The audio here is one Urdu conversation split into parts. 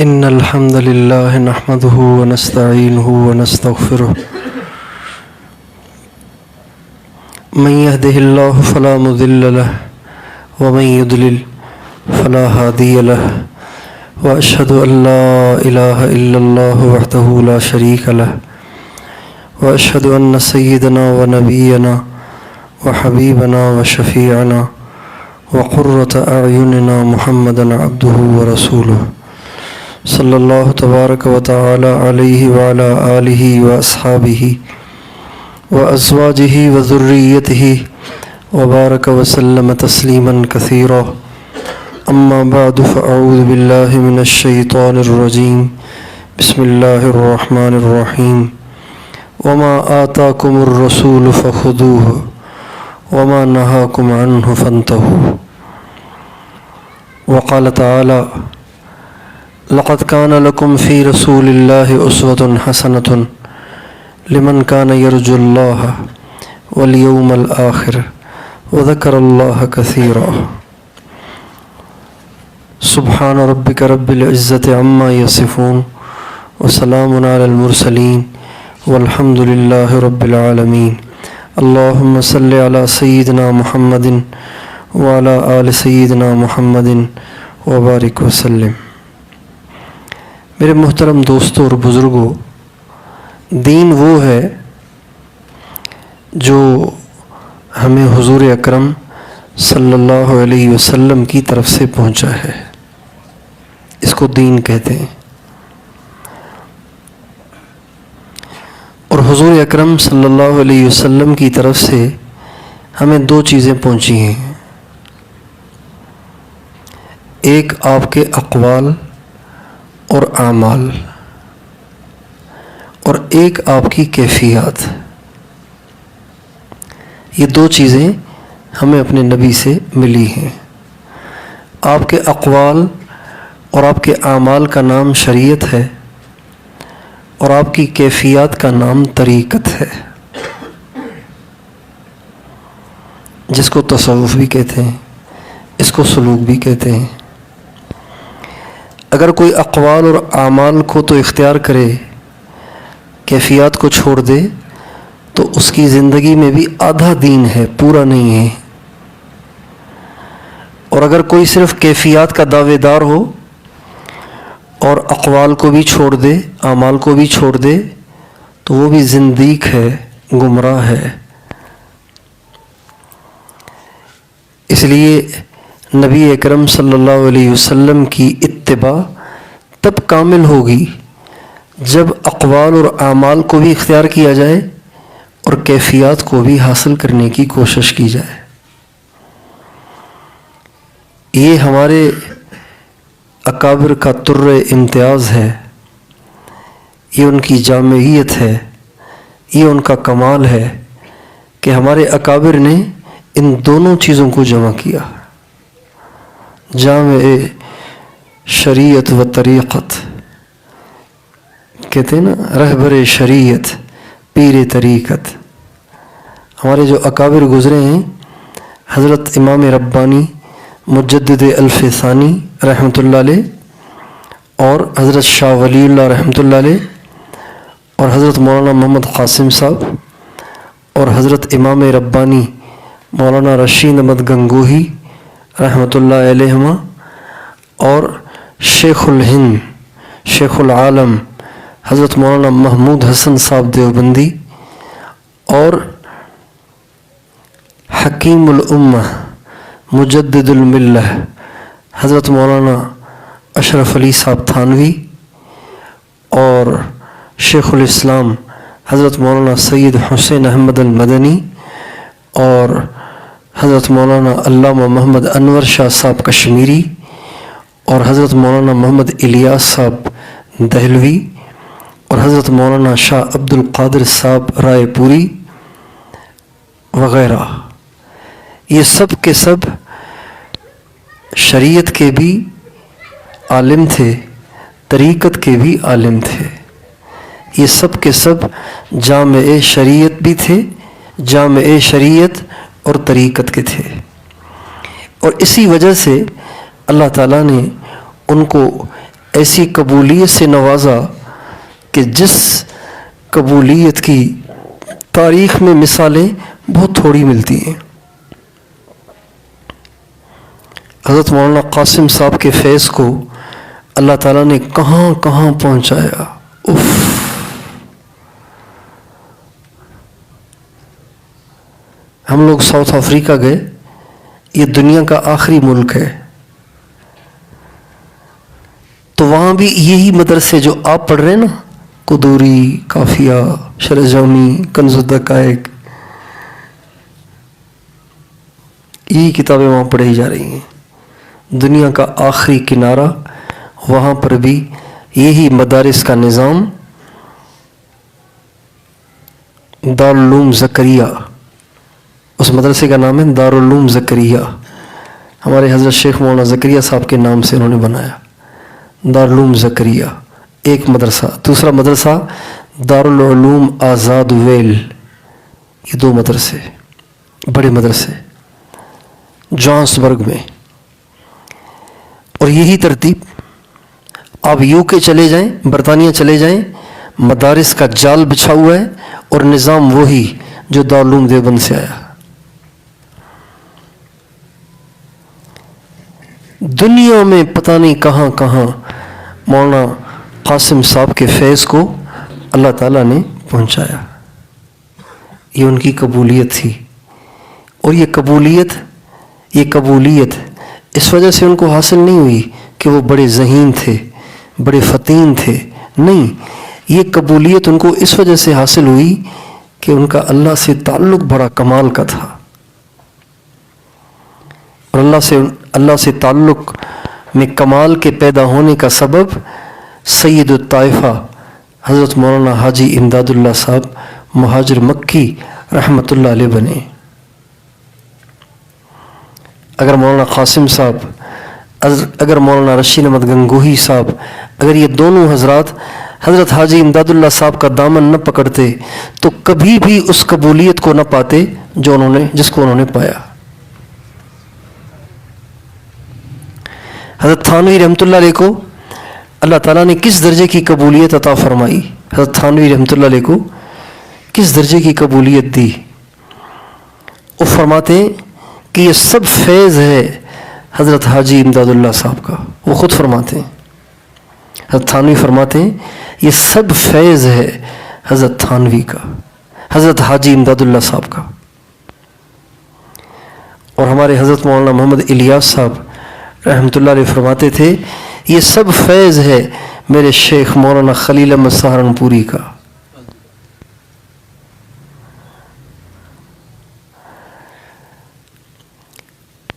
إن الحمد لله نحمده ونستعينه ونستغفره من يهده الله فلا مضل له ومن يضلل فلا هادي له وأشهد أن لا إله إلا الله وحده لا شريك له وأشهد أن سيدنا ونبينا وحبيبنا وشفيعنا وقرة أعيننا محمدا عبده ورسوله صلی اللہ تبارک و تعالی علیہ وعلی آلہ واصحابہ وازواجہ وذریتہ وبارک وسلم تسلیما کثیرا اما بعد فاعوذ باللہ من الشیطان الرجیم بسم اللہ الرحمن الرحیم وما آتاکم الرسول فخذوہ وما نہاکم عنہ فانتہوا وقال تعالی لقد كان لكم في رسول الله أسوة حسنة لمن كان يرجو الله واليوم الآخر وذكر الله كثيرا سبحان ربك رب العزة عما يصفون وسلام على المرسلين والحمد لله رب العالمين اللهم صل على سيدنا محمد وعلى آل سيدنا محمد وبارك وسلم۔ میرے محترم دوستوں اور بزرگوں، دین وہ ہے جو ہمیں حضور اکرم صلی اللہ علیہ وسلم کی طرف سے پہنچا ہے، اس کو دین کہتے ہیں۔ اور حضور اکرم صلی اللہ علیہ وسلم کی طرف سے ہمیں دو چیزیں پہنچی ہیں، ایک آپ کے اقوال اور اعمال، اور ایک آپ کی کیفیات۔ یہ دو چیزیں ہمیں اپنے نبی سے ملی ہیں۔ آپ کے اقوال اور آپ کے اعمال کا نام شریعت ہے، اور آپ کی کیفیات کا نام طریقت ہے، جس کو تصوف بھی کہتے ہیں، اس کو سلوک بھی کہتے ہیں۔ اگر کوئی اقوال اور اعمال کو تو اختیار کرے، کیفیات کو چھوڑ دے، تو اس کی زندگی میں بھی آدھا دین ہے، پورا نہیں ہے۔ اور اگر کوئی صرف کیفیات کا دعوے دار ہو اور اقوال کو بھی چھوڑ دے، اعمال کو بھی چھوڑ دے، تو وہ بھی زندیق ہے، گمراہ ہے۔ اس لیے نبی اکرم صلی اللہ علیہ وسلم کی اتباع تب کامل ہوگی جب اقوال اور اعمال کو بھی اختیار کیا جائے اور کیفیات کو بھی حاصل کرنے کی کوشش کی جائے۔ یہ ہمارے اکابر کا طر امتیاز ہے، یہ ان کی جامعیت ہے، یہ ان کا کمال ہے کہ ہمارے اکابر نے ان دونوں چیزوں کو جمع کیا۔ جامع شریعت و طریقت کہتے ہیں نا، رہبر شریعت پیر طریقت۔ ہمارے جو اکابر گزرے ہیں، حضرت امام ربانی مجدد الف ثانی رحمۃ اللہ علیہ، اور حضرت شاہ ولی اللہ رحمۃ اللہ علیہ، اور حضرت مولانا محمد قاسم صاحب، اور حضرت امام ربانی مولانا رشید احمد گنگوہی رحمۃ اللہ علیہما، اور شیخ الہند شیخ العالم حضرت مولانا محمود حسن صاحب دیوبندی، اور حکیم الامہ مجدد الملہ حضرت مولانا اشرف علی صاحب تھانوی، اور شیخ الاسلام حضرت مولانا سید حسین احمد المدنی، اور حضرت مولانا علامہ محمد انور شاہ صاحب کشمیری، اور حضرت مولانا محمد الیاس صاحب دہلوی، اور حضرت مولانا شاہ عبد القادر صاحب رائے پوری وغیرہ۔ یہ سب کے سب شریعت کے بھی عالم تھے، طریقت کے بھی عالم تھے۔ یہ سب کے سب جامع شریعت بھی تھے، جامع شریعت اور طریقت کے تھے۔ اور اسی وجہ سے اللہ تعالیٰ نے ان کو ایسی قبولیت سے نوازا کہ جس قبولیت کی تاریخ میں مثالیں بہت تھوڑی ملتی ہیں۔ حضرت مولانا قاسم صاحب کے فیض کو اللہ تعالیٰ نے کہاں کہاں پہنچایا۔ ہم لوگ ساؤتھ افریقہ گئے، یہ دنیا کا آخری ملک ہے، تو وہاں بھی یہی مدرسے جو آپ پڑھ رہے ہیں نا، قدوری، کافیہ، شرح جامی، کنز الدقائق، یہی کتابیں وہاں پڑھی جا رہی ہیں۔ دنیا کا آخری کنارہ، وہاں پر بھی یہی مدارس کا نظام، دارالعلوم زکریا، اس مدرسے کا نام ہے دارالعلوم زکریا، ہمارے حضرت شیخ مولانا زکریا صاحب کے نام سے انہوں نے بنایا، دارالعلوم زکریا ایک مدرسہ۔ دوسرا مدرسہ دارالعلوم آزاد ویل، یہ دو مدرسے بڑے مدرسے جوہانسبرگ میں۔ اور یہی ترتیب آپ یو کے چلے جائیں، برطانیہ چلے جائیں، مدارس کا جال بچھا ہوا ہے اور نظام وہی جو دارالعلوم دیوبند سے آیا۔ دنیا میں پتہ نہیں کہاں کہاں مولانا قاسم صاحب کے فیض کو اللہ تعالیٰ نے پہنچایا۔ یہ ان کی قبولیت تھی، اور یہ قبولیت اس وجہ سے ان کو حاصل نہیں ہوئی کہ وہ بڑے ذہین تھے، بڑے فطین تھے، نہیں، یہ قبولیت ان کو اس وجہ سے حاصل ہوئی کہ ان کا اللہ سے تعلق بڑا کمال کا تھا، اور اللہ سے تعلق میں کمال کے پیدا ہونے کا سبب سید الطائفہ حضرت مولانا حاجی امداد اللہ صاحب مہاجر مکی رحمۃ اللہ علیہ بنے۔ اگر مولانا قاسم صاحب، اگر مولانا رشید احمد گنگوہی صاحب، اگر یہ دونوں حضرات حضرت حاجی امداد اللہ صاحب کا دامن نہ پکڑتے تو کبھی بھی اس قبولیت کو نہ پاتے جس کو انہوں نے پایا۔ حضرت تھانوی رحمۃ اللہ علیہ کو اللہ تعالیٰ نے کس درجے کی قبولیت عطا فرمائی؟ حضرت تھانوی رحمۃ اللہ علیہ کو کس درجے کی قبولیت دی؟ وہ فرماتے ہیں کہ یہ سب فیض ہے حضرت حاجی امداد اللہ صاحب کا، وہ خود فرماتے ہیں، حضرت تھانوی فرماتے ہیں یہ سب فیض ہے حضرت تھانوی کا، حضرت حاجی امداد اللہ صاحب کا۔ اور ہمارے حضرت مولانا محمد الیاس صاحب رحمۃ اللہ علیہ فرماتے تھے یہ سب فیض ہے میرے شیخ مولانا خلیل احمد سہارنپوری کا۔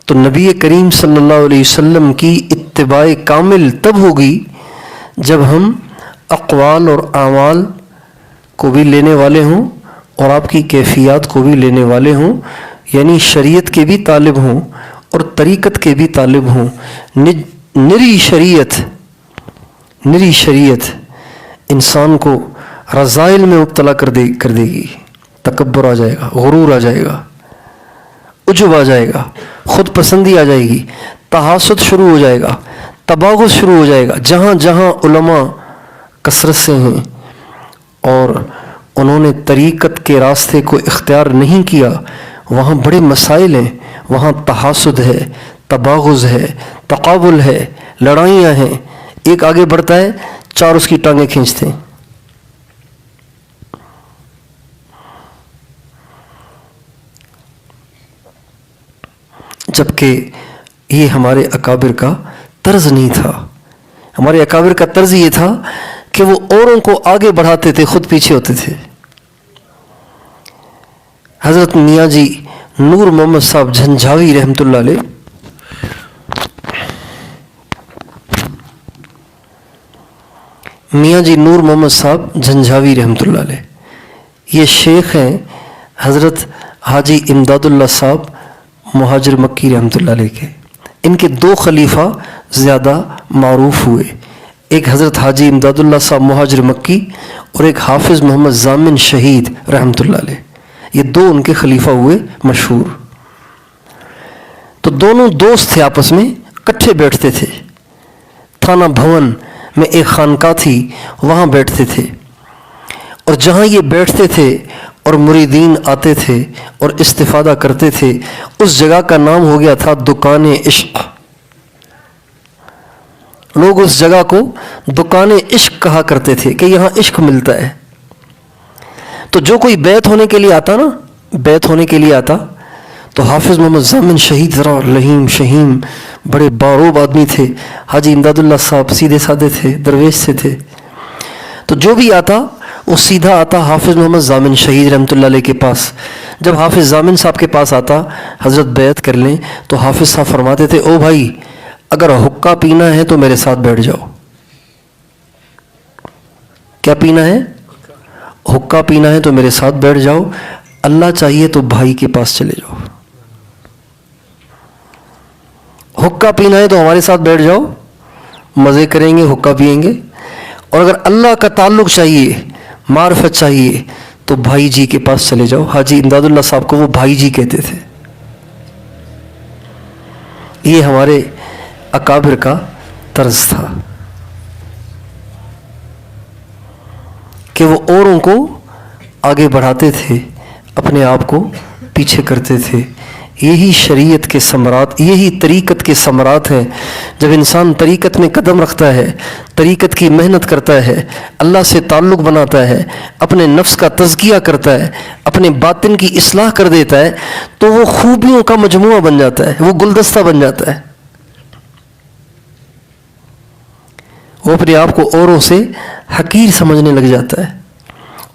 تو نبی کریم صلی اللہ علیہ وسلم کی اتباع کامل تب ہوگی جب ہم اقوال اور اعمال کو بھی لینے والے ہوں اور آپ کی کیفیات کو بھی لینے والے ہوں، یعنی شریعت کے بھی طالب ہوں اور طریقت کے بھی طالب ہوں۔ نری شریعت انسان کو رذائل میں مبتلا کر دے گی، تکبر آ جائے گا، غرور آ جائے گا، عجب آ جائے گا، خود پسندی آ جائے گی، تحاسد شروع ہو جائے گا، تباغض شروع ہو جائے گا۔ جہاں جہاں علماء کثرت سے ہیں اور انہوں نے طریقت کے راستے کو اختیار نہیں کیا، وہاں بڑے مسائل ہیں، وہاں تحاسد ہے، تباغض ہے، تقابل ہے، لڑائیاں ہیں، ایک آگے بڑھتا ہے، چار اس کی ٹانگیں کھینچتے ہیں۔ جبکہ یہ ہمارے اکابر کا طرز نہیں تھا۔ ہمارے اکابر کا طرز یہ تھا کہ وہ اوروں کو آگے بڑھاتے تھے، خود پیچھے ہوتے تھے۔ حضرت میاں جی نور محمد صاحب جھنجھاوی رحمۃ اللہ علیہ، میاں جی نور محمد صاحب جھنجھاوی رحمۃ اللہ علیہ، یہ شیخ ہیں حضرت حاجی امداد اللہ صاحب مہاجر مکی رحمۃ اللہ علیہ کے۔ ان کے دو خلیفہ زیادہ معروف ہوئے، ایک حضرت حاجی امداد اللہ صاحب مہاجر مکی اور ایک حافظ محمد ضامن شہید رحمۃ اللہ علیہ، یہ دو ان کے خلیفہ ہوئے مشہور۔ تو دونوں دوست تھے، آپس میں اکٹھے بیٹھتے تھے، تھانہ بھون میں ایک خانقاہ تھی، وہاں بیٹھتے تھے، اور جہاں یہ بیٹھتے تھے اور مریدین آتے تھے اور استفادہ کرتے تھے، اس جگہ کا نام ہو گیا تھا دکان عشق۔ لوگ اس جگہ کو دکان عشق کہا کرتے تھے کہ یہاں عشق ملتا ہے۔ تو جو کوئی بیعت ہونے کے لیے آتا نا، بیعت ہونے کے لیے آتا، تو حافظ محمد ضامن شہید ذرا لہیم شہیم بڑے باروب آدمی تھے، حاجی امداد اللہ صاحب سیدھے سادے تھے، درویش سے تھے، تو جو بھی آتا وہ سیدھا آتا حافظ محمد ضامن شہید رحمۃ اللہ علیہ کے پاس۔ جب حافظ ضامن صاحب کے پاس آتا، حضرت بیعت کر لیں، تو حافظ صاحب فرماتے تھے او بھائی اگر حقہ پینا ہے تو میرے ساتھ بیٹھ جاؤ۔ کیا پینا ہے؟ حقہ پینا ہے تو میرے ساتھ بیٹھ جاؤ، اللہ چاہیے تو بھائی کے پاس چلے جاؤ۔ حقہ پینا ہے تو ہمارے ساتھ بیٹھ جاؤ، مزے کریں گے، حقہ پئیں گے، اور اگر اللہ کا تعلق چاہیے، معرفت چاہیے، تو بھائی جی کے پاس چلے جاؤ۔ حاجی امداد اللہ صاحب کو وہ بھائی جی کہتے تھے۔ یہ ہمارے اکابر کا طرز تھا کہ وہ اوروں کو آگے بڑھاتے تھے، اپنے آپ کو پیچھے کرتے تھے۔ یہی شریعت کے ثمرات، یہی طریقت کے ثمرات ہیں۔ جب انسان طریقت میں قدم رکھتا ہے، طریقت کی محنت کرتا ہے، اللہ سے تعلق بناتا ہے، اپنے نفس کا تزکیہ کرتا ہے، اپنے باطن کی اصلاح کر دیتا ہے، تو وہ خوبیوں کا مجموعہ بن جاتا ہے، وہ گلدستہ بن جاتا ہے۔ وہ اپنے آپ کو اوروں سے حقیر سمجھنے لگ جاتا ہے،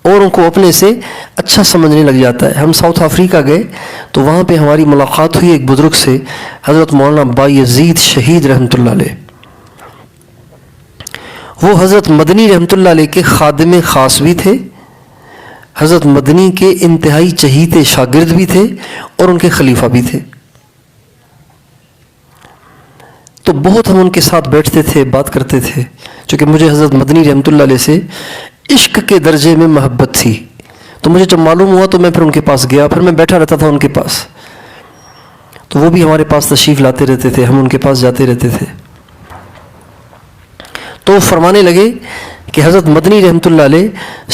اوروں کو اپنے سے اچھا سمجھنے لگ جاتا ہے۔ ہم ساؤتھ افریقہ گئے تو وہاں پہ ہماری ملاقات ہوئی ایک بزرگ سے، حضرت مولانا بایزید شہید رحمۃ اللہ علیہ۔ وہ حضرت مدنی رحمۃ اللہ علیہ کے خادم خاص بھی تھے، حضرت مدنی کے انتہائی چہیتے شاگرد بھی تھے، اور ان کے خلیفہ بھی تھے۔ تو بہت ہم ان کے ساتھ بیٹھتے تھے، بات کرتے تھے، چونکہ مجھے حضرت مدنی رحمۃ اللہ علیہ سے عشق کے درجے میں محبت تھی، تو مجھے جب معلوم ہوا تو میں پھر ان کے پاس گیا، پھر میں بیٹھا رہتا تھا ان کے پاس، تو وہ بھی ہمارے پاس تشریف لاتے رہتے تھے، ہم ان کے پاس جاتے رہتے تھے۔ تو وہ فرمانے لگے کہ حضرت مدنی رحمۃ اللہ علیہ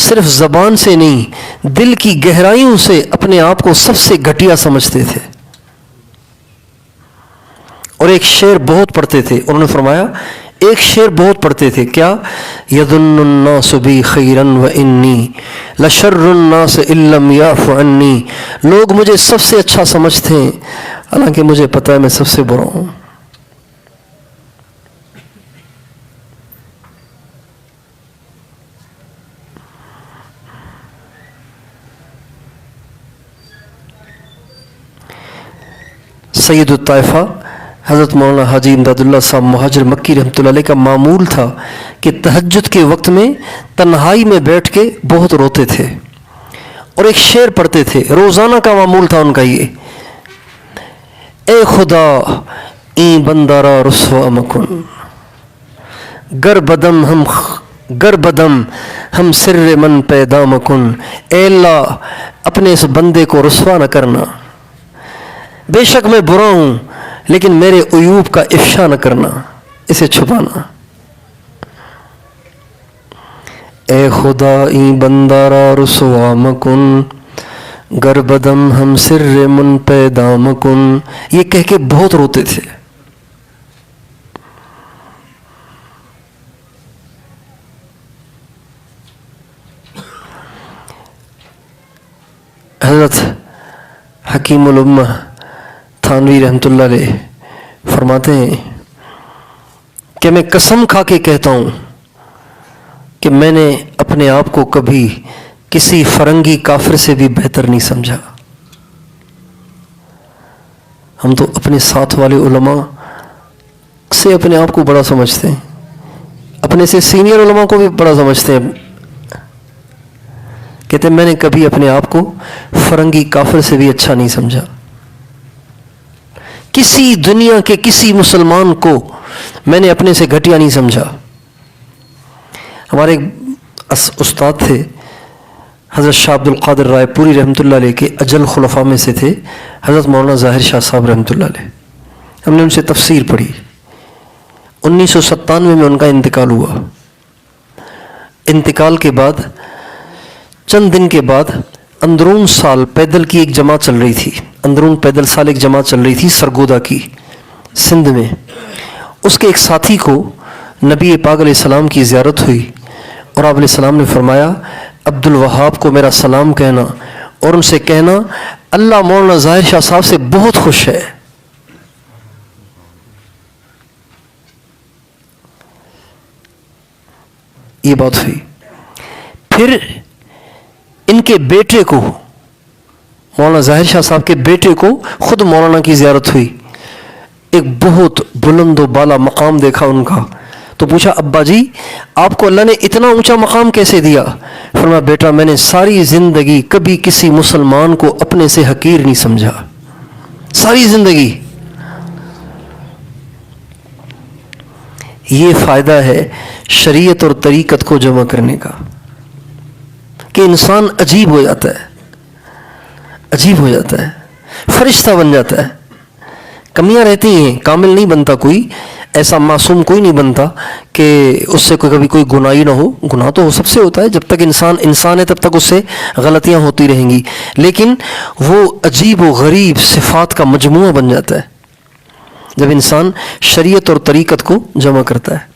صرف زبان سے نہیں، دل کی گہرائیوں سے اپنے آپ کو سب سے گھٹیا سمجھتے تھے، اور ایک شعر بہت پڑھتے تھے۔ انہوں نے فرمایا ایک شعر بہت پڑھتے تھے، کیا؟ یظن الناس بی خیرا وانی لشر الناس ان لم یعف عنی۔ لوگ مجھے سب سے اچھا سمجھتے ہیں، حالانکہ مجھے پتہ ہے میں سب سے برا ہوں۔ سید الطائفہ حضرت مولانا حاجی امداد اللہ صاحب مہاجر مکی رحمۃ اللہ علیہ کا معمول تھا کہ تہجد کے وقت میں تنہائی میں بیٹھ کے بہت روتے تھے اور ایک شعر پڑھتے تھے، روزانہ کا معمول تھا ان کا یہ، اے خدا این بندارا رسوا مکن گر بدم ہم سر من پیدا مکن۔ اے اللہ اپنے اس بندے کو رسوا نہ کرنا، بے شک میں برا ہوں لیکن میرے عیوب کا افشا نہ کرنا، اسے چھپانا۔ اے خدا این بندارا رسوا مکن گر بدم ہم سر من پیدا مکن، یہ کہہ کے بہت روتے تھے۔ حضرت حکیم الامہ تھانوی رحمۃ اللہ علیہ فرماتے ہیں کہ میں قسم کھا کے کہتا ہوں کہ میں نے اپنے آپ کو کبھی کسی فرنگی کافر سے بھی بہتر نہیں سمجھا۔ ہم تو اپنے ساتھ والے علماء سے اپنے آپ کو بڑا سمجھتے ہیں، اپنے سے سینئر علماء کو بھی بڑا سمجھتے ہیں، کہتے ہیں میں نے کبھی اپنے آپ کو فرنگی کافر سے بھی اچھا نہیں سمجھا، کسی دنیا کے کسی مسلمان کو میں نے اپنے سے گھٹیا نہیں سمجھا۔ ہمارے استاد تھے حضرت شاہ عبد القادر رائے پوری رحمۃ اللہ علیہ کے اجل خلفاء میں سے تھے حضرت مولانا ظاہر شاہ صاحب رحمۃ اللہ علیہ۔ ہم نے ان سے تفسیر پڑھی 1997 میں ان کا انتقال ہوا۔ انتقال کے بعد چند دن کے بعد اندرون سال پیدل کی ایک جماعت چل رہی تھی، اندرون پیدل سال ایک جماعت چل رہی تھی سرگودا کی، سندھ میں۔ اس کے ایک ساتھی کو نبی پاک علیہ السلام کی زیارت ہوئی اور آپ علیہ السلام نے فرمایا عبد الوہاب کو میرا سلام کہنا اور ان سے کہنا اللہ مولانا ظاہر شاہ صاحب سے بہت خوش ہے۔ یہ بات ہوئی۔ پھر ان کے بیٹے کو، مولانا ظاہر شاہ صاحب کے بیٹے کو خود مولانا کی زیارت ہوئی، ایک بہت بلند و بالا مقام دیکھا ان کا، تو پوچھا ابا جی آپ کو اللہ نے اتنا اونچا مقام کیسے دیا؟ فرمایا بیٹا میں نے ساری زندگی کبھی کسی مسلمان کو اپنے سے حقیر نہیں سمجھا، ساری زندگی۔ یہ فائدہ ہے شریعت اور طریقت کو جمع کرنے کا کہ انسان عجیب ہو جاتا ہے، عجیب ہو جاتا ہے، فرشتہ بن جاتا ہے۔ کمیاں رہتی ہیں، کامل نہیں بنتا کوئی، ایسا معصوم کوئی نہیں بنتا کہ اس سے کبھی کوئی گناہ ہی نہ ہو۔ گناہ تو سب سے ہوتا ہے، جب تک انسان ہے تب تک اس سے غلطیاں ہوتی رہیں گی، لیکن وہ عجیب و غریب صفات کا مجموعہ بن جاتا ہے جب انسان شریعت اور طریقت کو جمع کرتا ہے۔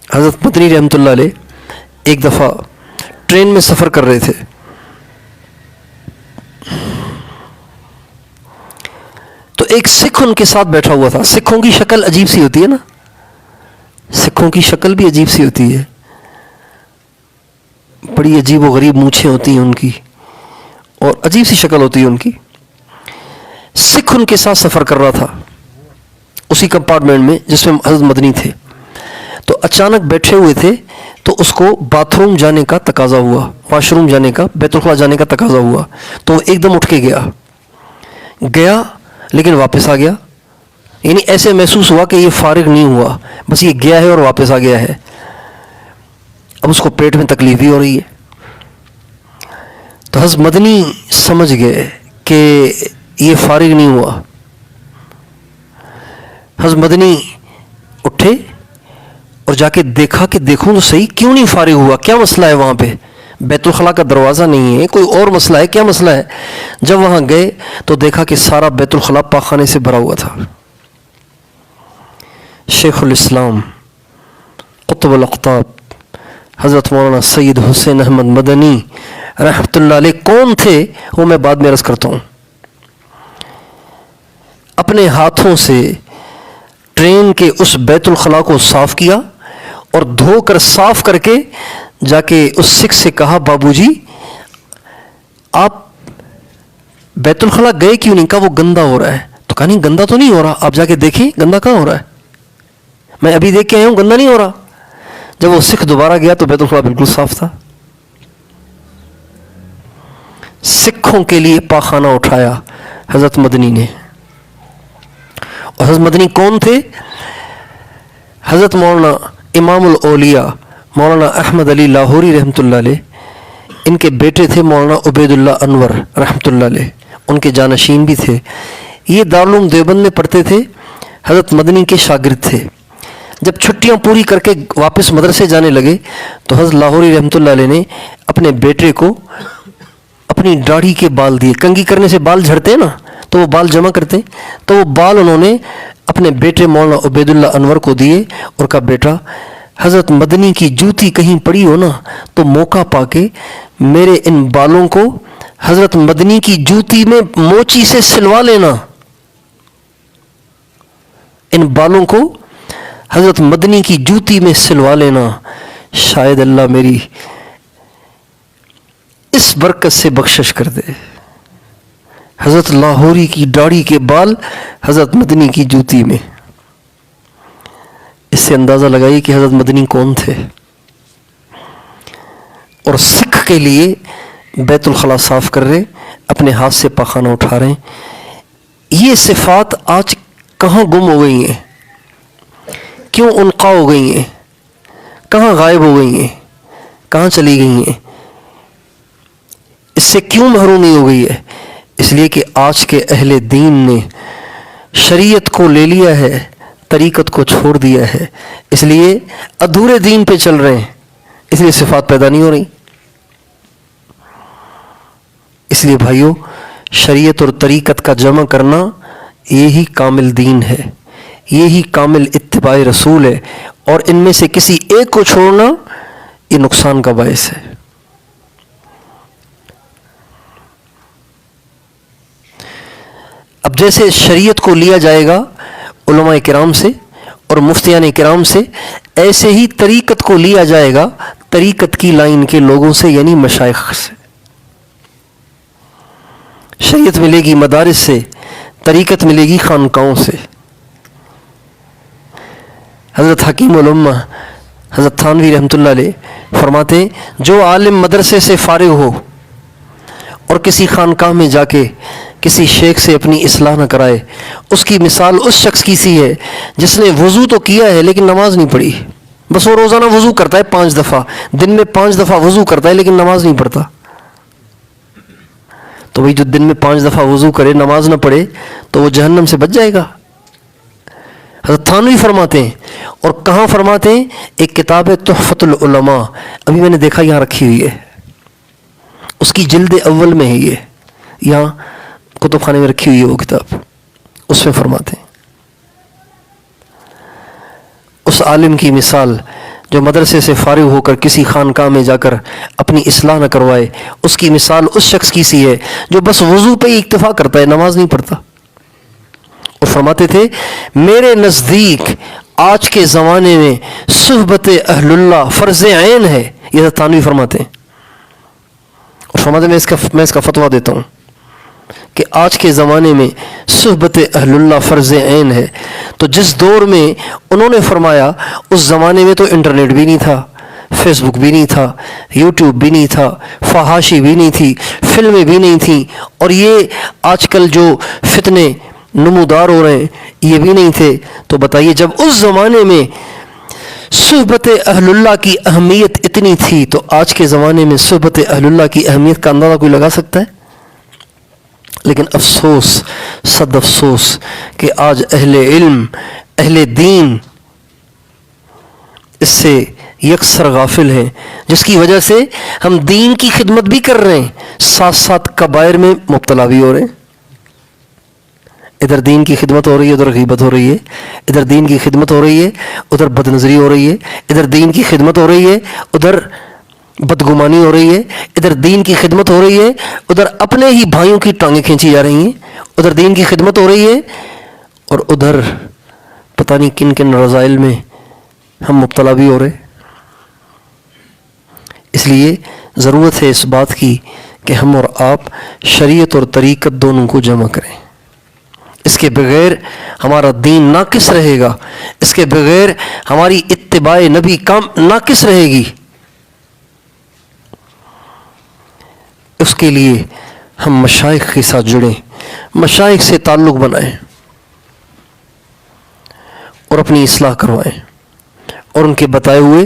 حضرت مدنی رحمۃ اللہ علیہ ایک دفعہ ٹرین میں سفر کر رہے تھے، تو ایک سکھ ان کے ساتھ بیٹھا ہوا تھا۔ سکھوں کی شکل عجیب سی ہوتی ہے نا، سکھوں کی شکل بھی عجیب سی ہوتی ہے، بڑی عجیب و غریب مونچھیں ہوتی ہیں ان کی اور عجیب سی شکل ہوتی ہے ان کی۔ سکھ ان کے ساتھ سفر کر رہا تھا اسی کمپارٹمنٹ میں جس میں حضرت مدنی تھے، تو اچانک بیٹھے ہوئے تھے تو اس کو باتھ روم جانے کا تقاضا ہوا، واش روم جانے کا، بیت الخلا جانے کا تقاضا ہوا، تو وہ ایک دم اٹھ کے گیا لیکن واپس آ گیا، یعنی ایسے محسوس ہوا کہ یہ فارغ نہیں ہوا، بس یہ گیا ہے اور واپس آ گیا ہے۔ اب اس کو پیٹ میں تکلیف بھی ہو رہی ہے، تو حضرت مدنی سمجھ گئے کہ یہ فارغ نہیں ہوا۔ حضرت مدنی اٹھے اور جا کے دیکھا کہ دیکھوں تو صحیح کیوں نہیں فارغ ہوا، کیا مسئلہ ہے وہاں پہ؟ بیت الخلا کا دروازہ نہیں ہے، کوئی اور مسئلہ ہے، کیا مسئلہ ہے؟ جب وہاں گئے تو دیکھا کہ سارا بیت الخلا پاخانے سے بھرا ہوا تھا۔ شیخ الاسلام قطب الاقطاب حضرت مولانا سید حسین احمد مدنی رحمۃ اللہ علیہ کون تھے وہ میں بعد میں عرض کرتا ہوں۔ اپنے ہاتھوں سے ٹرین کے اس بیت الخلا کو صاف کیا اور دھو کر صاف کر کے جا کے اس سکھ سے کہا بابو جی آپ بیت الخلا گئے کیوں نہیں؟ کہا وہ گندا ہو رہا ہے۔ تو کہا نہیں گندا تو نہیں ہو رہا، آپ جا کے دیکھیں گندا کہاں ہو رہا ہے، میں ابھی دیکھ کے آیا ہوں گندا نہیں ہو رہا۔ جب وہ سکھ دوبارہ گیا تو بیت الخلا بالکل صاف تھا۔ سکھوں کے لیے پاخانہ اٹھایا حضرت مدنی نے، اور حضرت مدنی کون تھے؟ حضرت مولانا امام الاولیاء مولانا احمد علی لاہوری رحمۃ اللہ علیہ، ان کے بیٹے تھے مولانا عبید اللہ انور رحمۃ اللہ علیہ، ان کے جانشین بھی تھے۔ یہ دارالعلوم دیوبند میں پڑھتے تھے، حضرت مدنی کے شاگرد تھے۔ جب چھٹیاں پوری کر کے واپس مدرسے جانے لگے تو حضرت لاہوری رحمۃ اللہ علیہ نے اپنے بیٹے کو اپنی داڑھی کے بال دیے، کنگھی کرنے سے بال جھڑتے ہیں نا تو وہ بال جمع کرتے، تو وہ بال انہوں نے اپنے بیٹے مولانا عبید اللہ انور کو دیے اور کہا بیٹا حضرت مدنی کی جوتی کہیں پڑی ہو نا تو موقع پا کے میرے ان بالوں کو حضرت مدنی کی جوتی میں موچی سے سلوا لینا، ان بالوں کو حضرت مدنی کی جوتی میں سلوا لینا، شاید اللہ میری اس برکت سے بخشش کر دے۔ حضرت لاہوری کی داڑھی کے بال حضرت مدنی کی جوتی میں، اس سے اندازہ لگائیے کہ حضرت مدنی کون تھے۔ اور سکھ کے لیے بیت الخلا صاف کر رہے، اپنے ہاتھ سے پاخانہ اٹھا رہے ہیں۔ یہ صفات آج کہاں گم ہو گئی ہیں؟ کیوں انقا ہو گئی ہیں؟ کہاں غائب ہو گئی ہیں؟ کہاں چلی گئی ہیں؟ اس سے کیوں محرومی ہو گئی ہے؟ اس لیے کہ آج کے اہل دین نے شریعت کو لے لیا ہے، طریقت کو چھوڑ دیا ہے، اس لیے ادھورے دین پہ چل رہے ہیں، اس لیے صفات پیدا نہیں ہو رہی۔ اس لیے بھائیوں، شریعت اور طریقت کا جمع کرنا یہی کامل دین ہے، یہی کامل اتباع رسول ہے، اور ان میں سے کسی ایک کو چھوڑنا یہ نقصان کا باعث ہے۔ اب جیسے شریعت کو لیا جائے گا علماء کرام سے اور مفتیان کرام سے، ایسے ہی طریقت کو لیا جائے گا طریقت کی لائن کے لوگوں سے، یعنی مشائخ سے۔ شریعت ملے گی مدارس سے، طریقت ملے گی خانقاہوں سے۔ حضرت حکیم الامہ حضرت تھانوی رحمۃ اللہ علیہ فرماتے ہیں، جو عالم مدرسے سے فارغ ہو اور کسی خانقاہ میں جا کے کسی شیخ سے اپنی اصلاح نہ کرائے، اس کی مثال اس شخص کی سی ہے جس نے وضو تو کیا ہے لیکن نماز نہیں پڑھی۔ بس وہ روزانہ وضو کرتا ہے 5 دفعہ، دن میں 5 دفعہ وضو کرتا ہے لیکن نماز نہیں پڑھتا۔ تو بھائی جو دن میں 5 دفعہ وضو کرے، نماز نہ پڑھے، تو وہ جہنم سے بچ جائے گا۔ حضرت تھانوی فرماتے ہیں، اور کہاں فرماتے ہیں؟ ایک کتاب ہے تحفۃ العلماء، ابھی میں نے دیکھا یہاں رکھی ہوئی ہے، اس کی جلد اول میں ہے، یہ یہاں کتب خانے میں رکھی ہوئی ہے وہ کتاب، اس میں فرماتے ہیں اس عالم کی مثال جو مدرسے سے فارغ ہو کر کسی خانقاہ میں جا کر اپنی اصلاح نہ کروائے، اس کی مثال اس شخص کی سی ہے جو بس وضو پہ ہی اکتفا کرتا ہے، نماز نہیں پڑھتا۔ اور فرماتے تھے، میرے نزدیک آج کے زمانے میں صحبت اہل اللہ فرض عین ہے، یہ تھانوی فرماتے ہیں۔ اور فرماتے ہیں، میں اس کا فتویٰ دیتا ہوں کہ آج کے زمانے میں صحبت اہل اللہ فرض عین ہے۔ تو جس دور میں انہوں نے فرمایا، اس زمانے میں تو انٹرنیٹ بھی نہیں تھا، فیس بک بھی نہیں تھا، یوٹیوب بھی نہیں تھا، فحاشی بھی نہیں تھی، فلمیں بھی نہیں تھیں، اور یہ آج کل جو فتنے نمودار ہو رہے ہیں یہ بھی نہیں تھے۔ تو بتائیے، جب اس زمانے میں صحبت اہل اللہ کی اہمیت اتنی تھی، تو آج کے زمانے میں صحبت اہل اللہ کی اہمیت کا اندازہ کوئی لگا سکتا ہے؟ لیکن افسوس، صد افسوس کہ آج اہل علم، اہل دین اس سے یکسر غافل ہیں، جس کی وجہ سے ہم دین کی خدمت بھی کر رہے ہیں، ساتھ ساتھ کبائر میں مبتلا بھی ہو رہے ہیں۔ ادھر دین کی خدمت ہو رہی ہے، ادھر غیبت ہو رہی ہے، ادھر دین کی خدمت ہو رہی ہے، ادھر بدنظری ہو رہی ہے، ادھر دین کی خدمت ہو رہی ہے، ادھر بدگمانی ہو رہی ہے، ادھر دین کی خدمت ہو رہی ہے، ادھر اپنے ہی بھائیوں کی ٹانگیں کھینچی جا رہی ہیں، ادھر دین کی خدمت ہو رہی ہے، اور ادھر پتہ نہیں کن کن رذائل میں ہم مبتلا بھی ہو رہے۔ اس لیے ضرورت ہے اس بات کی کہ ہم اور آپ شریعت اور طریقت دونوں کو جمع کریں۔ اس کے بغیر ہمارا دین ناقص رہے گا، اس کے بغیر ہماری اتباع نبی کام ناقص رہے گی۔ اس کے لیے ہم مشائخ کے ساتھ جڑیں، مشائخ سے تعلق بنائیں اور اپنی اصلاح کروائیں، اور ان کے بتائے ہوئے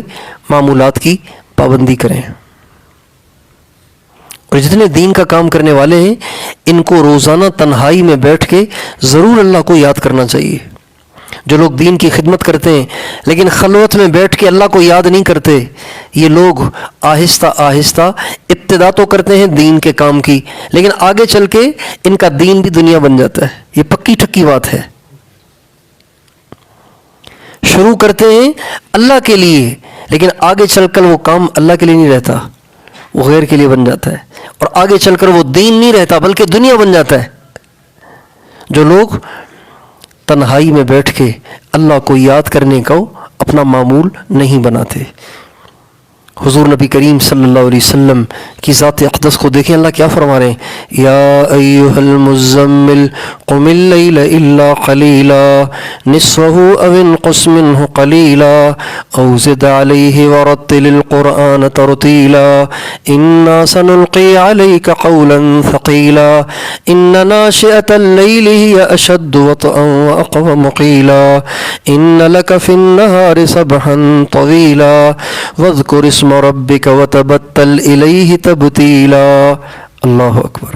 معمولات کی پابندی کریں۔ اور جتنے دین کا کام کرنے والے ہیں، ان کو روزانہ تنہائی میں بیٹھ کے ضرور اللہ کو یاد کرنا چاہیے۔ جو لوگ دین کی خدمت کرتے ہیں لیکن خلوت میں بیٹھ کے اللہ کو یاد نہیں کرتے، یہ لوگ آہستہ آہستہ ابتدا تو کرتے ہیں دین کے کام کی، لیکن آگے چل کے ان کا دین بھی دنیا بن جاتا ہے۔ یہ پکی ٹھکی بات ہے۔ شروع کرتے ہیں اللہ کے لیے، لیکن آگے چل کر وہ کام اللہ کے لیے نہیں رہتا، وہ غیر کے لیے بن جاتا ہے، اور آگے چل کر وہ دین نہیں رہتا بلکہ دنیا بن جاتا ہے۔ جو لوگ تنہائی میں بیٹھ کے اللہ کو یاد کرنے کو اپنا معمول نہیں بناتے۔ حضور نبی کریم صلی اللہ علیہ وسلم کی ذات اقدس کو دیکھیں، اللہ کیا فرما رہے ہیں؟ یا ایھا المزمل قم اللیل الا قلیلا نصفہ او انقص منہ قلیلا او زد علیہ ورتل القرآن ترتیلا انا سنلقی علیک قولا ثقیلا ان ناشئة اللیل ہی اشد وطئا واقوم قیلا ان لک فی النہار سبحا طویلا واذکر اسم ربک وتبتل الیہ تبتیلا۔ اللہ اکبر۔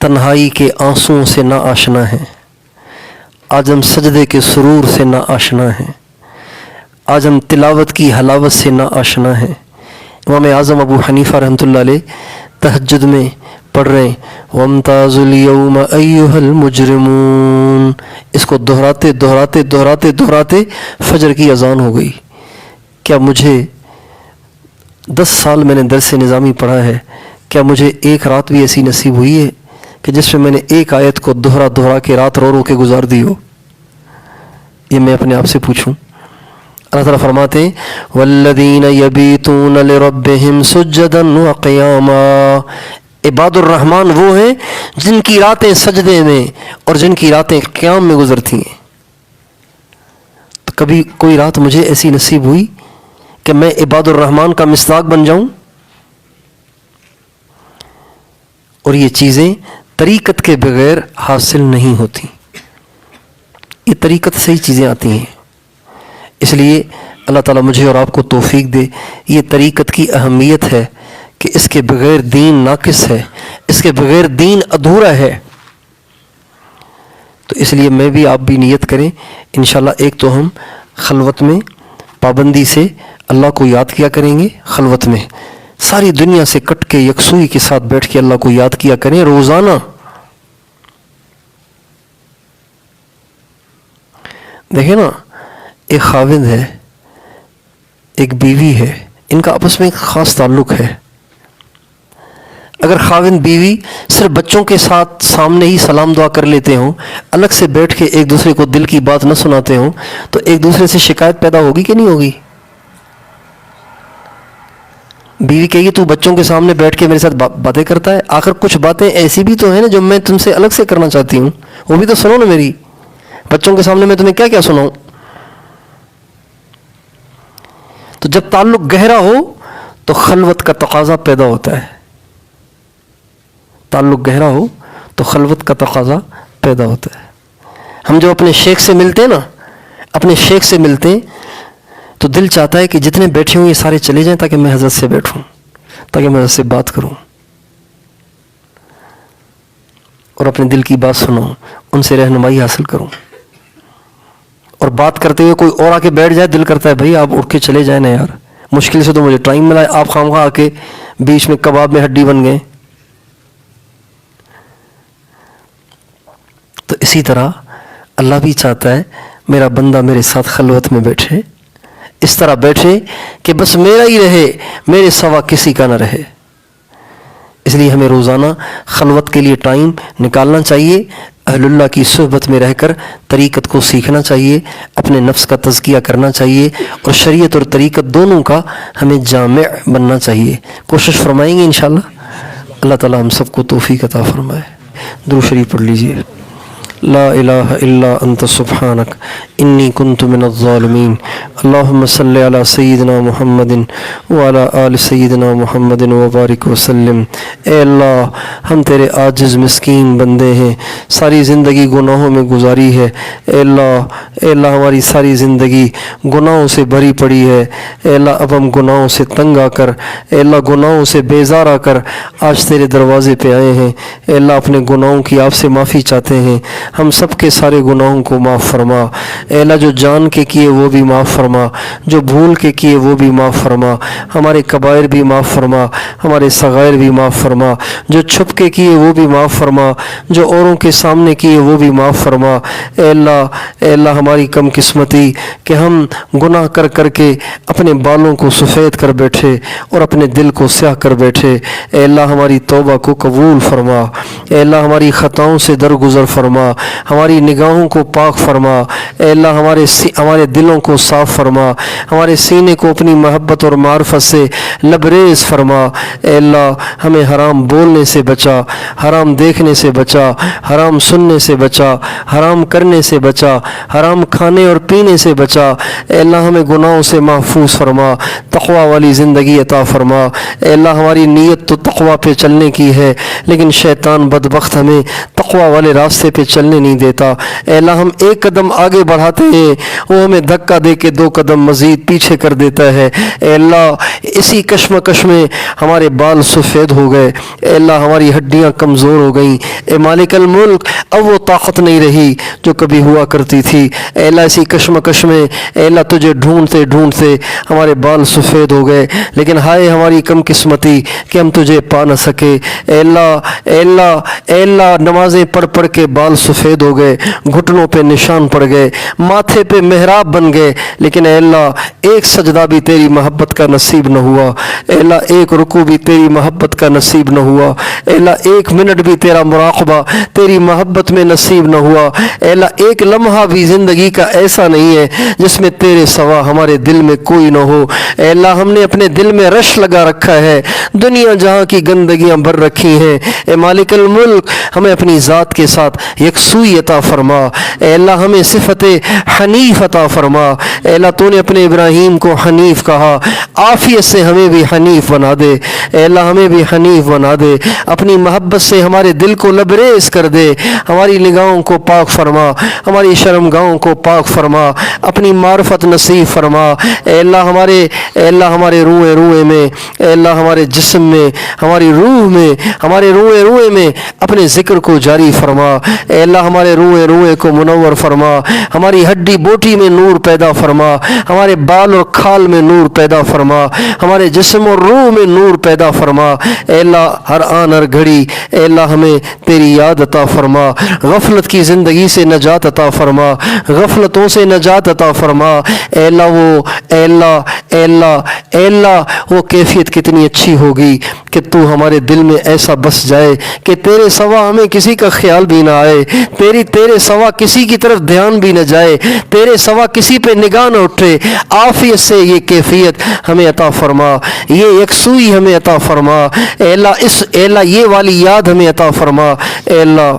تنہائی کے آنسوؤں سے نا آشنا ہیں، آج ہم سجدے کے سرور سے نا آشنا ہیں، آج ہم تلاوت کی حلاوت سے نا آشنا ہیں۔ امام اعظم ابو حنیفہ رحمۃ اللہ علیہ تہجد میں پڑھ رہے ہیں وَامْتَازُوا الْيَوْمَ أَيُّهَا الْمُجْرِمُونَ، اس کو دہراتے دہراتے دہراتے دہراتے فجر کی اذان ہو گئی۔ کیا مجھے 10 سال میں نے درس نظامی پڑھا ہے، کیا مجھے ایک رات بھی ایسی نصیب ہوئی ہے کہ جس میں نے ایک آیت کو دہرا دہرا کے رات رو رو کے گزار دی ہو؟ یہ میں اپنے آپ سے پوچھوں۔ اللہ تعالیٰ فرماتے ہیں وَالَّذِينَ يَبِيتُونَ لِرَبِّهِمْ سُجَّدًا وَقِيَامًا، عباد الرحمن وہ ہیں جن کی راتیں سجدے میں اور جن کی راتیں قیام میں گزرتی ہیں۔ تو کبھی کوئی رات مجھے ایسی نصیب ہوئی کہ میں عباد الرحمن کا مصداق بن جاؤں؟ اور یہ چیزیں طریقت کے بغیر حاصل نہیں ہوتی، یہ طریقت سے ہی چیزیں آتی ہیں۔ اس لیے اللہ تعالیٰ مجھے اور آپ کو توفیق دے۔ یہ طریقت کی اہمیت ہے کہ اس کے بغیر دین ناقص ہے، اس کے بغیر دین ادھورا ہے۔ تو اس لیے میں بھی آپ بھی نیت کریں انشاءاللہ، ایک تو ہم خلوت میں پابندی سے اللہ کو یاد کیا کریں گے، خلوت میں ساری دنیا سے کٹ کے یکسوئی کے ساتھ بیٹھ کے اللہ کو یاد کیا کریں روزانہ۔ دیکھیں نا، ایک خاوند ہے، ایک بیوی ہے، ان کا آپس میں ایک خاص تعلق ہے۔ اگر خاوند بیوی صرف بچوں کے ساتھ سامنے ہی سلام دعا کر لیتے ہوں، الگ سے بیٹھ کے ایک دوسرے کو دل کی بات نہ سناتے ہوں، تو ایک دوسرے سے شکایت پیدا ہوگی کہ نہیں ہوگی؟ بیوی کہے گی تو بچوں کے سامنے بیٹھ کے میرے ساتھ باتیں کرتا ہے، آخر کچھ باتیں ایسی بھی تو ہیں نا جو میں تم سے الگ سے کرنا چاہتی ہوں، وہ بھی تو سنو نا میری، بچوں کے سامنے میں تمہیں کیا کیا سناؤں؟ تو جب تعلق گہرا ہو تو خلوت کا تقاضا پیدا ہوتا ہے، تعلق گہرا ہو تو خلوت کا تقاضا پیدا ہوتا ہے۔ ہم جو اپنے شیخ سے ملتے ہیں نا، اپنے شیخ سے ملتے ہیں تو دل چاہتا ہے کہ جتنے بیٹھے ہوں یہ سارے چلے جائیں تاکہ میں حضرت سے بیٹھوں، تاکہ میں حضرت سے بات کروں اور اپنے دل کی بات سنوں، ان سے رہنمائی حاصل کروں۔ اور بات کرتے ہوئے کوئی اور آ کے بیٹھ جائے، دل کرتا ہے بھائی آپ اٹھ کے چلے جائیں نا یار، مشکل سے تو مجھے ٹائم ملا ہے، آپ خامخواہ آ کے بیچ میں کباب میں ہڈی بن گئے۔ تو اسی طرح اللہ بھی چاہتا ہے میرا بندہ میرے ساتھ خلوت میں بیٹھے، اس طرح بیٹھے کہ بس میرا ہی رہے، میرے سوا کسی کا نہ رہے۔ اس لیے ہمیں روزانہ خلوت کے لیے ٹائم نکالنا چاہیے، اہل اللہ کی صحبت میں رہ کر طریقت کو سیکھنا چاہیے، اپنے نفس کا تزکیہ کرنا چاہیے، اور شریعت اور طریقت دونوں کا ہمیں جامع بننا چاہیے۔ کوشش فرمائیں گے انشاءاللہ، اللہ تعالی ہم سب کو توفیق عطا فرمائے۔ درود شریف پڑھ لیجئے۔ لا الہ الا انت سبحانک انی کنت من الظالمین، اللہم صلی علی سیدنا محمد وعلی آل سیدنا محمد وبارک وسلم۔ اے اللہ، ہم تیرے عاجز مسکین بندے ہیں، ساری زندگی گناہوں میں گزاری ہے۔ اے اللہ ہماری ساری زندگی گناہوں سے بھری پڑی ہے۔ اے اللہ اب ہم گناہوں سے تنگ آ کر، اے اللہ گناہوں سے بیزار آ کر آج تیرے دروازے پہ آئے ہیں۔ اے اللہ اپنے گناہوں کی آپ سے معافی چاہتے ہیں، ہم سب کے سارے گناہوں کو معاف فرما۔ اے اللہ جو جان کے کیے وہ بھی معاف فرما، جو بھول کے کیے وہ بھی معاف فرما، ہمارے کبائر بھی معاف فرما، ہمارے صغائر بھی معاف فرما، جو چھپ کے کیے وہ بھی معاف فرما، جو اوروں کے سامنے کیے وہ بھی معاف فرما۔ اے اللہ ہماری کم قسمتی کہ ہم گناہ کر کر کے اپنے بالوں کو سفید کر بیٹھے اور اپنے دل کو سیاہ کر بیٹھے۔ اے اللہ ہماری توبہ کو قبول فرما۔ اے اللہ ہماری خطاؤں سے درگزر فرما، ہماری نگاہوں کو پاک فرما۔ اے اللہ ہمارے دلوں کو صاف فرما، ہمارے سینے کو اپنی محبت اور معرفت سے لبریز فرما۔ اے اللہ ہمیں حرام بولنے سے بچا، حرام دیکھنے سے بچا، حرام سننے سے بچا، حرام کرنے سے بچا، حرام کھانے اور پینے سے بچا۔ اے اللہ ہمیں گناہوں سے محفوظ فرما، تقوی والی زندگی عطا فرما۔ اے اللہ ہماری نیت تو تقوی پہ چلنے کی ہے، لیکن شیطان بدبخت ہمیں تقوی والے راستے پہ چلنے نہیں دیتا۔ اے اللہ ہم ایک قدم آگے بڑھاتے ہیں وہ ہمیں دھکا دے کے 2 قدم مزید پیچھے کر دیتا ہے۔ اے اللہ اسی کشمکش میں ہمارے بال سفید ہو گئے، اے اللہ ہماری ہڈیاں کمزور ہو گئیں، اے مالک الملک اب وہ طاقت نہیں رہی جو کبھی ہوا کرتی تھی۔ اے اللہ اسی کشمکش میں اے اللہ تجھے ڈھونڈتے ڈھونڈتے ہمارے بال سفید ہو گئے، لیکن ہائے ہماری کم قسمتی کہ ہم تجھے پا نہ سکے۔ اے اللہ اے اللہ اے اللہ نمازیں پڑھ پڑھ کے بال سفید ہو گئے، گھٹنوں پہ نشان پڑ گئے، ماتھے پہ محراب بن گئے، لیکن اے اللہ ایک سجدہ بھی تیری محبت کا نصیب نہ ہوا، اے اللہ ایک رکوع بھی تیری محبت کا نصیب نہ ہوا، اے اللہ 1 منٹ بھی تیرا مراقبہ تیری محبت میں نصیب نہ ہوا، اے اللہ ایک لمحہ بھی زندگی کا ایسا نہیں ہے جس میں تیرے سوا ہمارے دل میں کوئی نہ ہو۔ اے اللہ ہم نے اپنے دل میں رش لگا رکھا ہے، دنیا جہاں کی گندگیاں بھر رکھی ہیں، اے مالک الملک ہمیں اپنی ذات کے ساتھ یکسوئی عطا فرما۔ اے اللہ ہمیں صفت حنیف عطا فرما۔ اے اللہ تو نے اپنے ابراہیم کو حنیف کہا، عافیت سے ہمیں بھی حنیف بنا دے، اے اللہ ہمیں بھی حنیف بنا دے، اپنی محبت سے ہمارے دل کو لبریز کر دے، ہماری نگاہوں کو پاک فرما، ہماری شرمگاہوں کو پاک فرما، اپنی معرفت نصیب فرما۔ اے اللہ ہمارے روئے روئے میں، اے اللہ ہمارے جسم میں، ہماری روح میں، ہمارے روئے روئے میں اپنے ذکر کو جاری فرما۔ اے اللہ ہمارے روئے روئے کو منور فرما، ہماری ہڈی بوٹی میں نور پیدا فرما، ہمارے بال اور کھال میں نور پیدا فرما، ہمارے جسم اور روح میں نور پیدا فرما۔ اے اللہ ہر آن ہر گھڑی اے اللہ ہمیں تیری یاد عطا فرما، غفلت کی زندگی سے نجات عطا فرما، غفلتوں سے نجات عطا فرما۔ اے اللہ وہ کیفیت کتنی اچھی ہوگی کہ تو ہمارے دل میں ایسا بس جائے کہ تیرے سوا ہمیں کسی کا خیال بھی نہ آئے، تیرے سوا کسی کی طرف دھیان بھی نہ جائے، تیرے سوا کسی پہ نگاہ نہ اٹھے۔ عافیت سے یہ کیفیت ہمیں عطا فرما، یہ یکسوئی ہمیں عطا فرما۔ اے اللہ یہ والی یاد ہمیں عطا فرما۔ اے اللہ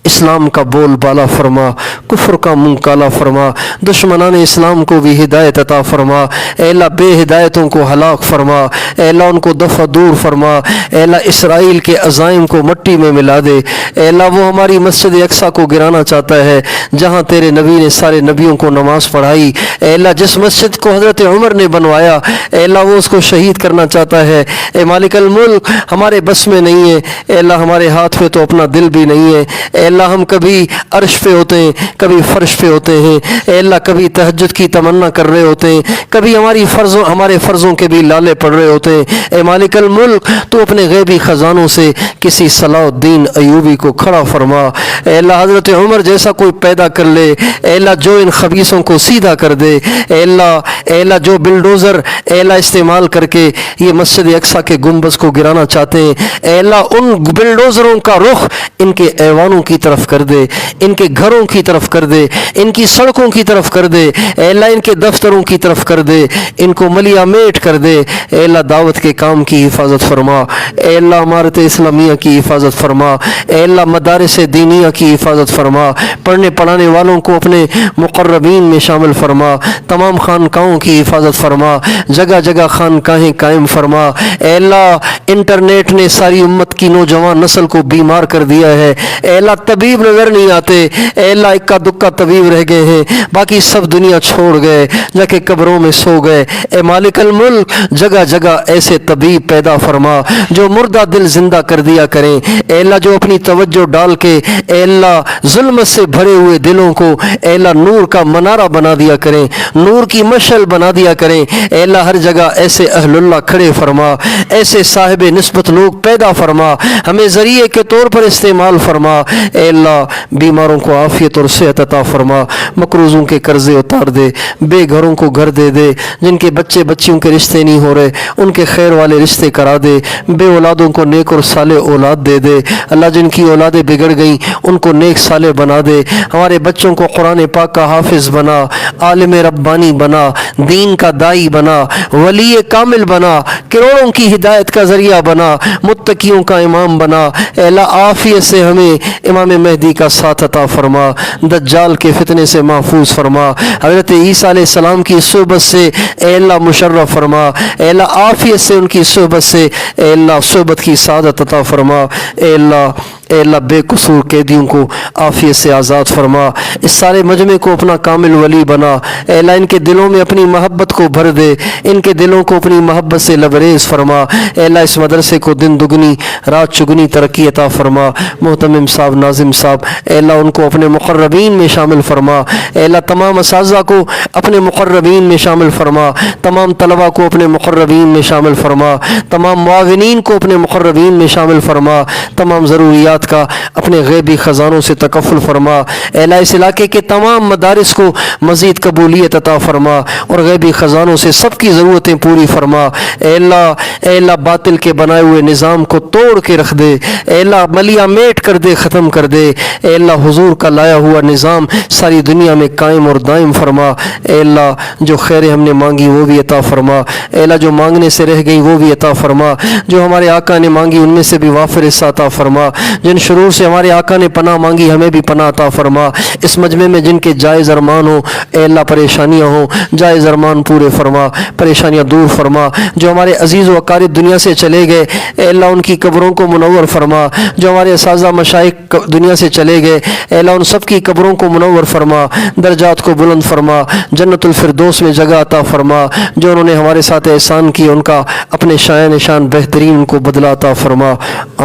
اسلام کا بول بالا فرما، کفر کا منہ کالا فرما، دشمنان اسلام کو بھی ہدایت عطا فرما۔ اے اللہ بے ہدایتوں کو ہلاک فرما، اے اللہ ان کو دفع دور فرما۔ اے اللہ اسرائیل کے عزائم کو مٹی میں ملا دے۔ اے اللہ وہ ہماری مسجد اقصیٰ کو گرانا چاہتا ہے جہاں تیرے نبی نے سارے نبیوں کو نماز پڑھائی۔ اے اللہ جس مسجد کو حضرت عمر نے بنوایا، اے اللہ وہ اس کو شہید کرنا چاہتا ہے۔ اے مالک الملک ہمارے بس میں نہیں ہے، اے اللہ ہمارے ہاتھ میں تو اپنا دل بھی نہیں ہے۔ اے اللہ ہم کبھی عرش پہ ہوتے ہیں، کبھی فرش پہ ہوتے ہیں، اے اللہ کبھی تہجد کی تمنا کر رہے ہوتے ہیں، کبھی ہمارے فرضوں کے بھی لالے پڑ رہے ہوتے ہیں۔ اے مالک الملک تو اپنے غیبی خزانوں سے کسی صلاح الدین ایوبی کو کھڑا فرما۔ اے اللہ حضرت عمر جیسا کوئی پیدا کر لے، اے اللہ جو ان خبیثوں کو سیدھا کر دے۔ اے اللہ جو بلڈوزر اے اللہ استعمال کر کے یہ مسجد اقصیٰ کے گنبد کو گرانا چاہتے ہیں، اے اللہ ان بلڈوزروں کا رخ ان کے ایوانوں کی طرف کر دے، ان کے گھروں کی طرف کر دے، ان کی سڑکوں کی طرف کر دے، اے اللہ ان کے دفتروں کی طرف کر دے، ان کو ملیا میٹ کر دے۔ اے اللہ دعوت کے کام کی حفاظت فرما، اے اللہ امارت اسلامیہ کی حفاظت فرما، اے اللہ مدارس دینیہ کی حفاظت فرما، پڑھنے پڑھانے والوں کو اپنے مقربین میں شامل فرما، تمام خانقاہوں کی حفاظت فرما، جگہ جگہ خانقاہیں قائم فرما۔ اے اللہ انٹرنیٹ نے ساری امت کی نوجوان نسل کو بیمار کر دیا ہے، اے اللہ طبیب نظر نہیں آتے، اے اللہ اکا دکا طبیب رہ گئے ہیں، باقی سب دنیا چھوڑ گئے، جا کے قبروں میں سو گئے۔ اے مالک الملک جگہ جگہ ایسے طبیب پیدا فرما جو مردہ دل زندہ کر دیا کریں، اے اللہ جو اپنی توجہ ڈال کے اے اللہ ظلمت سے بھرے ہوئے دلوں کو اے اللہ نور کا منارہ بنا دیا کریں، نور کی مشعل بنا دیا کریں۔ اے اللہ ہر جگہ ایسے اہل اللہ کھڑے فرما، ایسے صاحب نسبت لوگ پیدا فرما، ہمیں ذریعے کے طور پر استعمال فرما۔ اے اللہ بیماروں کو عافیت اور صحت عطا فرما، مقروضوں کے قرضے اتار دے، بے گھروں کو گھر دے دے، جن کے بچے بچیوں کے رشتے نہیں ہو رہے ان کے خیر والے رشتے کرا دے، بے اولادوں کو نیک اور صالح اولاد دے دے اللہ، جن کی اولادیں بگڑ گئیں ان کو نیک صالح بنا دے، ہمارے بچوں کو قرآن پاک کا حافظ بنا، عالم ربانی بنا، دین کا دائی بنا، ولی کامل بنا، کروڑوں کی ہدایت کا ذریعہ بنا، متقیوں کا امام بنا۔ اے اللہ عافیت سے ہمیں امام مہدی کا ساتھ عطا فرما، دجال کے فتنے سے محفوظ فرما، حضرت عیسیٰ علیہ السلام کی صحبت سے اے اللہ مشرف فرما، اے اللہ عافیت سے ان کی صحبت سے اے اللہ صحبت کی سعادت عطا فرما۔ اے اللہ اے اللہ بے قصور قیدیوں کو عافیت سے آزاد فرما، اس سارے مجمع کو اپنا کامل ولی بنا، اے اللہ ان کے دلوں میں اپنی محبت کو بھر دے، ان کے دلوں کو اپنی محبت سے لبریز فرما، اے اللہ اس مدرسے کو دن دگنی رات چگنی ترقی عطا فرما۔ محتمم صاحب، ناظم صاحب، اے اللہ ان کو اپنے مقربین میں شامل فرما، اے اللہ تمام اساتذہ کو اپنے مقربین میں شامل فرما، تمام طلبہ کو اپنے مقربین میں شامل فرما، تمام معاونین کو اپنے مقربین میں شامل فرما، تمام ضروریات کا اپنے غیبی خزانوں سے تکفل فرما، اے اللہ اس علاقے کے تمام مدارس کو مزید قبولیت عطا فرما اور غیبی خزانوں سے سب کی ضرورتیں پوری فرما۔ اے اللہ باطل کے بنائے ہوئے نظام کو توڑ کے رکھ دے، اے اللہ ملیا میٹ کر دے، ختم کر دے، اے اللہ حضور کا لایا ہوا نظام ساری دنیا میں قائم اور دائم فرما۔ اے اللہ جو خیریں ہم نے مانگی وہ بھی عطا فرما، اے اللہ جو مانگنے سے رہ گئی وہ بھی عطا فرما، جو ہمارے آقا نے مانگی ان میں سے بھی وافر حصہ عطا فرما، جن شرور سے ہمارے آقا نے پناہ مانگی ہمیں بھی پناہ عطا فرما۔ اس مجمع میں جن کے جائز ارمان ہوں اے اللہ پریشانیاں ہوں، جائز ارمان پورے فرما، پریشانیاں دور فرما۔ جو ہمارے عزیز و اقارب دنیا سے چلے گئے اے اللہ ان کی قبروں کو منور فرما، جو ہمارے اساتذہ مشائخ دنیا سے چلے گئے اے اللہ ان سب کی قبروں کو منور فرما، درجات کو بلند فرما، جنت الفردوس میں جگہ عطا فرما۔ جو انہوں نے ہمارے ساتھ احسان کی ان کا اپنے شایان نشان بہترین ان کو بدلہ عطا فرما۔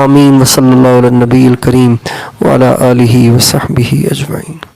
آمین۔ وصلی اللہ علی النبی الکریم وعلی آلہ وصحبہ اجمعین۔